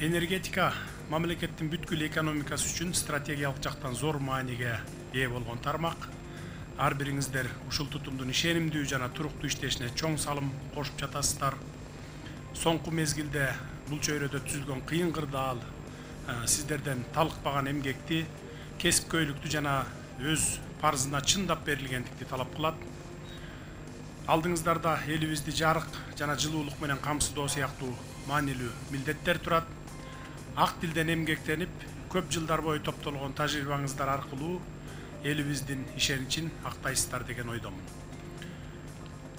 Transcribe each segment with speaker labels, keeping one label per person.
Speaker 1: Энергетика мамлекеттин бүткүл экономикасы үчүн стратегиялык жактан зор мааниге ээ болгон тармак. Ар бириңиздер ушул тутумдун ишенимдүү жана туруктуу иштешине чоң салым кошуп жатасыздар. Соңку мезгилде бул чөйрөдө түзүлгөн кыйын кырдаал сиздерден талыкпаган эмгекти, кесипкөйлүктү жана өз парызына чындап берилгендикти талап кылат. Алдыңыздарда элибизди жарык жана жылуулук менен камсыздоо сыяктуу маанилүү милдеттер турат. Ак тилден эмгектенип, көп жылдар бою топтолгон тажрыйбаңыздар аркылуу элибиздин ишеничин актайсыздар деген ойдомун.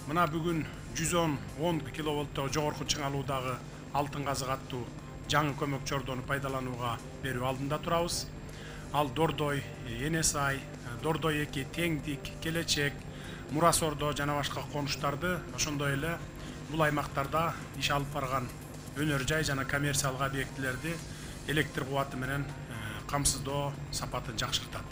Speaker 1: Мына бүгүн 110 киловольттогу жогорку чыңалуудагы алтын казык аттуу жаңы көмөк чордону пайдаланууга берүү алдында турабыз. Ал Дордой, Енесай, Дордой 2, Теңдик, Келечек, Мурасордо жана башка конуштарды, ошондой эле бул аймактарда иш алып барган өнөр жай жана коммерциялык объектилерди электр кубаты менен камсыздоо сапатын жакшыртат.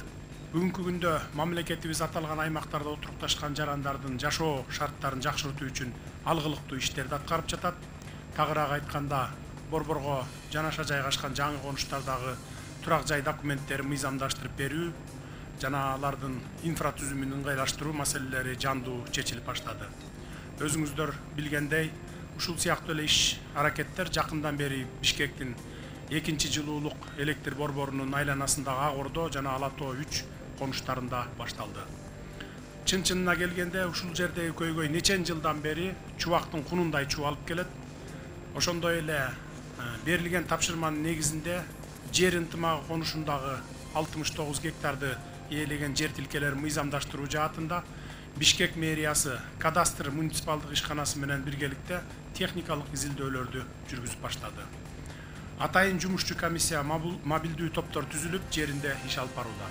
Speaker 1: Бүгүнкү күндө мамлекетибиз аталган аймактарда отурукташкан жарандардын жашоо шарттарын жакшыртуу үчүн алгылыктуу иштерди аткарып жатат. Тагыраак айтканда, борборго жанаша жайгашкан жаңы конуштардагы турак жай документтерин мыйзамдаштырып берүү жана алардын инфратүзүмүн ыңгайлаштыруу маселелери жандуу чечилип баштады. Өзүңүздөр билгендей, ушул сыяктуу эле иш аракеттер жакындан бери Бишкектин 2-чи жылуулук электр борборунун айланасындагы Ак Ордо жана Ала Тоо 3 конуштарында башталды. Чын-чынына келгенде ушул жердеги көйгөй нечен жылдан бери чубактын кунундай чубалып келет. Ошондой эле берилген тапшырманын негизинде жер ынтымагы конушундагы 69 гектарды ээлеген жер тилкелерин мыйзамдаштыруу жаатында Бишкек мэриясы кадастр муниципалдык ишканасы менен биргеликте техникалык изилдөөлөрдү жүргүзүп баштады. Атайын жумушчу комиссия мобилдүү топтор түзүлүп, жеринде иш алып барууда.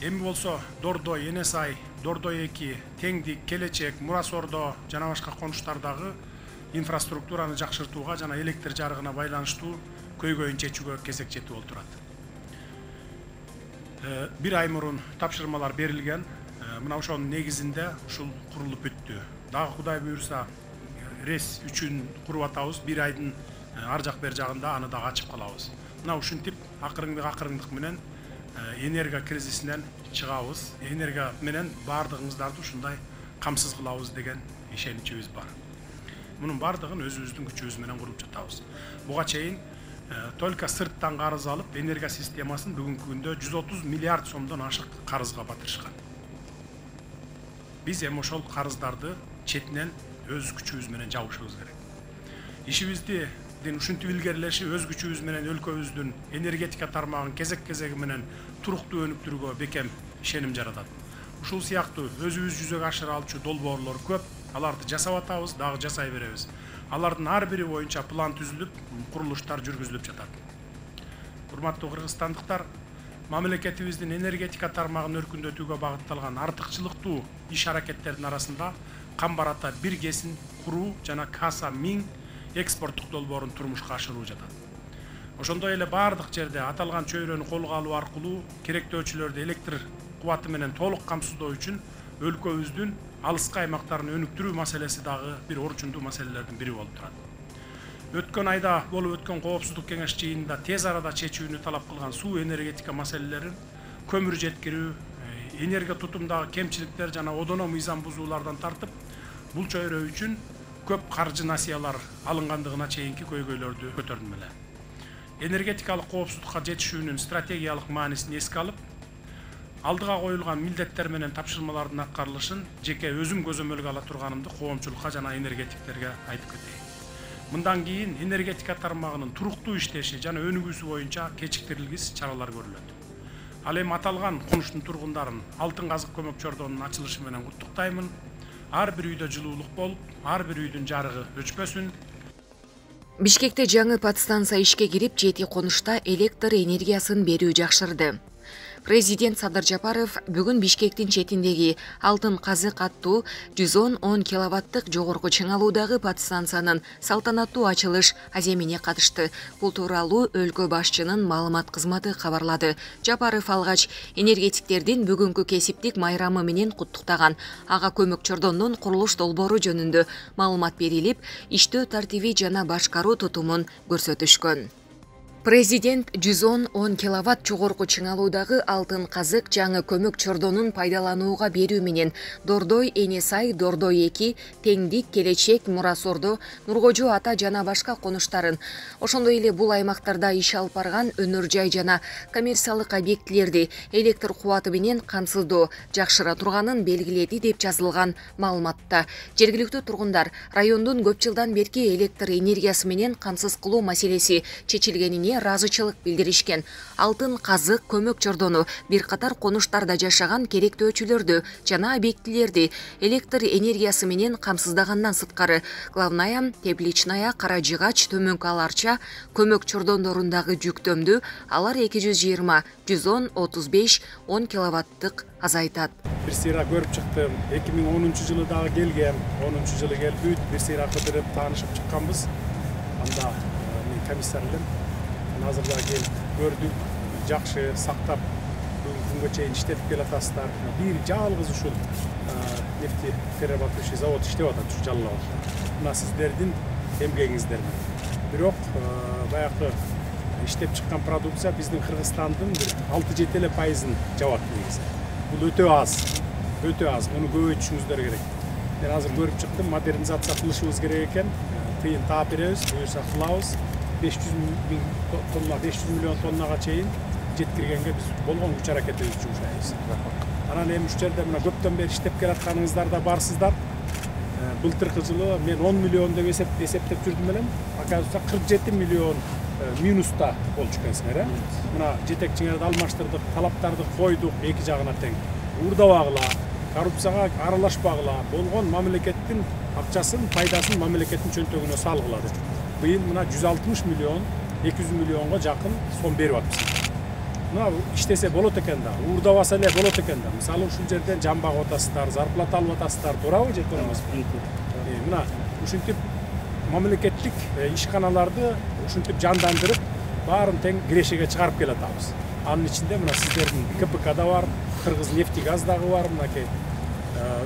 Speaker 1: Эми болсо Дордой, Енесай, Дордой 2, Теңдик, Келечек, Мурасордо жана башка конуштардагы инфраструктураны жакшыртууга жана электр жарыгына байланыштуу көйгөйүн чечүүгө кезек жетип олтурат. Бир ай мурун тапшырмалар берилген. Мына ошонун негизинде ушул курулуп бүттү. Дагы Кудай буйрса, рес үчүн куруп атабыз. Бир айдын ар жак бер жагында аны дагы ачып калабыз. Мына ушинтип акырындык менен энерго кризисинен чыгабыз. Энерго менен баардыгыңыздарды ушундай камсыз кылабыз деген ишеничибиз бар. Мунун баардыгын өзүбүздүн күчүбүз менен куруп жатабыз. Буга чейин только сырттан карыз алып, энерго системасын бүгүнкү күндө 130 миллиард сомдон ашык карызга батырышкан. Биз эми ошол карыздарды четинен өз күчүбүз менен жабышыбыз керек. Ишибизди ушинтип илгерилеши өз күчүбүз менен өлкөбүздүн энергетика тармагын кезек-кезеги менен туруктуу өнүктүрүүгө бекем ишеним жаратат. Ушул сыяктуу өзүбүз жүзөгө ашыра алчу долбоорлор көп. Аларды жасап атабыз, дагы жасай беребиз. Алардын ар бири боюнча план түзүлүп, курулуштар жүргүзүлүп жатат. Урматтуу кыргызстандыктар, мамлекетибиздин энергетика тармагын өркүндөтүүгө багытталган артыкчылыктуу иш аракеттердин арасында Камбар ата 1 кесин куруу жана Каса 1000 экспорттук долбоорун турмушка ашыруу жатат. Ошондой эле баардык жерде аталган чөйрөнү колго алуу аркылуу керектөөчүлөрдү электр кубаты менен толук камсыздоо үчүн өлкөбүздүн алыскы аймактарын өнүктүрүү маселеси дагы бир орчундуу маселелердин бири болуп турат. Өткөн айда болуп өткөн коопсуздук кеңеш жыйынында тез арада чечүүнү талап кылган суу энергетика маселелерин, көмүр жеткирүү, энерго тутумдагы кемчиликтер жана одоно мыйзам бузуулардан тартып, бул чөйрө үчүн көп каржы насыялар алынгандыгына чейинки көйгөйлөрдү көтөрдүм эле. Энергетикалык коопсуздукка жетишүүнүн стратегиялык маанисин эске алып, алдыга коюлган милдеттер менен тапшырмалардын аткарылышын жеке өзүм көзөмөлгө ала турганымды коомчулукка жана энергетиктерге айтып кетейин. Мындан кийин энергетика тармагынын туруктуу иштеши жана өнүгүүсү боюнча кечиктирилгис чаралар көрүлөт. Ал эми аталган конуштун тургундарын алтын казык көмөк чордонунун ачылышы менен куттуктаймын. Ар бир үйдө жылуулук болуп, ар бир үйдүн жарыгы өчпөсүн.
Speaker 2: Бишкекте жаңы подстанция ишке кирип, 7 конушта электр энергиясын берүү жакшырды. Президент Садыр Жапаров бүгүн Бишкектин четиндеги алтын казык аттуу 110 киловаттык жогорку чыңалуудагы подстанциянын салтанаттуу ачылыш аземине катышты. Бул тууралуу өлкө башчынын маалымат кызматы кабарлады. Жапаров алгач энергетиктердин бүгүнкү кесиптик майрамы менен куттуктаган. Ага көмөк чордондун курулуш долбоору жөнүндө маалымат берилип, иштөө тартиби жана башкаруу тутумун көрсөтүшкөн. Президент 110 киловатт жогорку чыңалуудагы алтын казык жаңы көмөк чордонун пайдаланууга берүү менен Дордой Эне Сай, Дордой 2, Теңдик, Келечек, Мурасордо, Нургожу Ата жана башка конуштарын, ошондой эле бул аймактарда иш алып барган өнөр жай жана коммерциялык объектилерди электр кубаты менен камсыздоо жакшыра турганын белгиледи деп жазылган маалыматта. Жергиликтүү тургундар райондун көп жылдан берки электр энергиясы менен камсыз кылуу маселеси чечилгенине ыраазычылык билдиришкен. Алтын казык көмөк чордону бир катар конуштарда жашаган керектөөчүлөрдү жана объектилерди электр энергиясы менен камсыздагандан сырткары Главная, Тепличная, Каражыгач, Төмөнкү Аларча көмөк чордондорундагы жүктөмдү алар 220, 110, 35, 10 киловаттык азайтат.
Speaker 3: Бир сыйра көрүп чыктым. 2010-жылы дагы келгем. 10-жылы келип бүт бир сыйра кыдырып таанышып чыкканбыз. Анда мен комиссар элем. Азыр да келип көрдүк. Жакшы сактап күнгө чейин иштетип келатасыздар. Бир жалгыз ушул нефти перерабатывающий завод иштеп атат ушу Жалал Абадта. Мына сиздердин эмгегиңиздер менен. Бирок баягы иштеп чыккан продукция биздин Кыргызстандын бир 6-7% жабат негизи. Бул өтө аз. Муну көбөйтүшүңүздөр керек. Мен азыр көрүп чыктым, модернизация кылышыбыз керек экен. Тыйын таап беребиз, буюрса кылабыз. 500 миллион тоннага чейин жеткиргенге биз болгон күч аракетибизди жумшайбыз. Анан эми ушул жерде мына көптөн бери иштеп келатканыңыздар да барсыздар. Былтыркы жылы мен 10 миллион деп эсептеп жүрдүм элем. Оказывается 47 миллион минуста болчу экенсиңер, э? Мына жетекчиңерди алмаштырдык, талаптарды койдук эки жагына тең. Уурдабагыла, коррупцияга аралашпагыла, болгон мамлекеттин акчасын, пайдасын мамлекеттин чөнтөгүнө салгыла деп. Быйыл мына 160 миллион, 200 миллионго жакын сом берип атпыз. Мына иштесе болот экен да, уурдабаса эле болот экен да. Мисалы ушул жерден жан багып атасыздар, зарплата алып атасыздар, туурабы же туура эмеспи? Мына ушинтип мамлекеттик ишканаларды ушинтип жандандырып, баарын тең кирешеге чыгарып келатабыз. Анын ичинде мына сиздердин КПК да бар, Кыргыз нефтегаз дагы бар, мынакей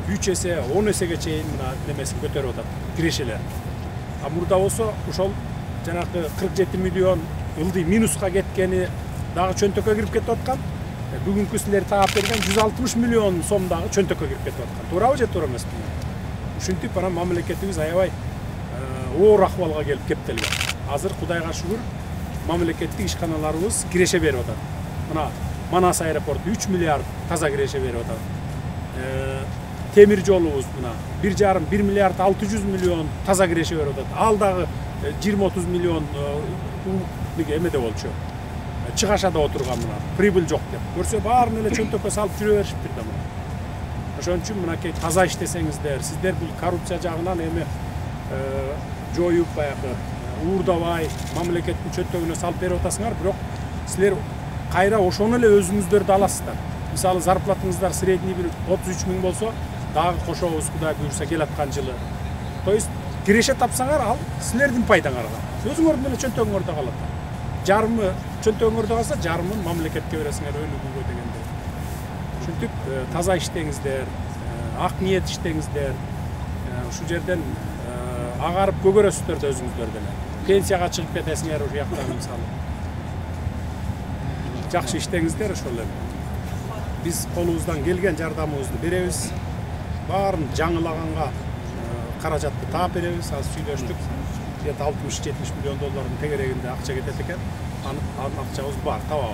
Speaker 3: 3 эсе, 10 эсеге чейин мына немесин көтөрүп атат, кирешелер. А мурда болсо ушол жанагы 47 миллион ылдый минуска кеткени дагы чөнтөккө кирип кетип аткан. Бүгүнкү силер таап берген 160 миллион сом дагы чөнтөккө кирип кетип аткан. Туурабы же туура эмеспи? Ушинтип анан мамлекетибиз аябай оор акыбалга келип кептелген. Азыр Кудайга шүгүр мамлекеттик ишканаларыбыз киреше берип атат. Мына Манас аэропорту 3 миллиард таза киреше берип атат. Темир жолубуз мына 1,5 миллиард 600 миллион таза киреше берип атат. Ал дагы 20-30 миллион эмеде болчу. Чыгашада отурган мына прибыль жок деп. Көрсө баарын эле чөнтөккө салып жүрө беришиптир да мына. Ошон үчүн мынакей таза иштесеңиздер, сиздер бул коррупция жагынан эми жоюп баягы уурдабай мамлекеттин чөнтөгүнө салып берип атасыңар, бирок силер кайра ошону эле өзүңүздөрдү аласыздар. Мисалы зарплатаңыздар средний бир 33 000 болсо, дагы кошобуз Кудай буйрса келаткан жылы. То есть киреше тапсаңар, ал силердин пайдаңарга. Өзүңөрдүн эле чөнтөгүңөрдө калат. Жарымы чөнтөгүңөрдө калса, жарымын мамлекетке бересиңер өнүгүүгө дегенде. Ушинтип таза иштеңиздер, ак ниет иштеңиздер. Ушул жерден агарып көгөрөсүздөр да өзүңүздөр деле. Пенсияга чыгып кетесиңер ушул жактан мисалы. Жакшы иштеңиздер ошол эле. Биз колубуздан келген жардамыбызды беребиз. Баарын жаңылаганга каражатты таап беребиз. Азыр сүйлөштүк. Где-то 60-70 миллион доллардын тегерегинде акча кетет экен. Анын акчабыз бар, табабыз.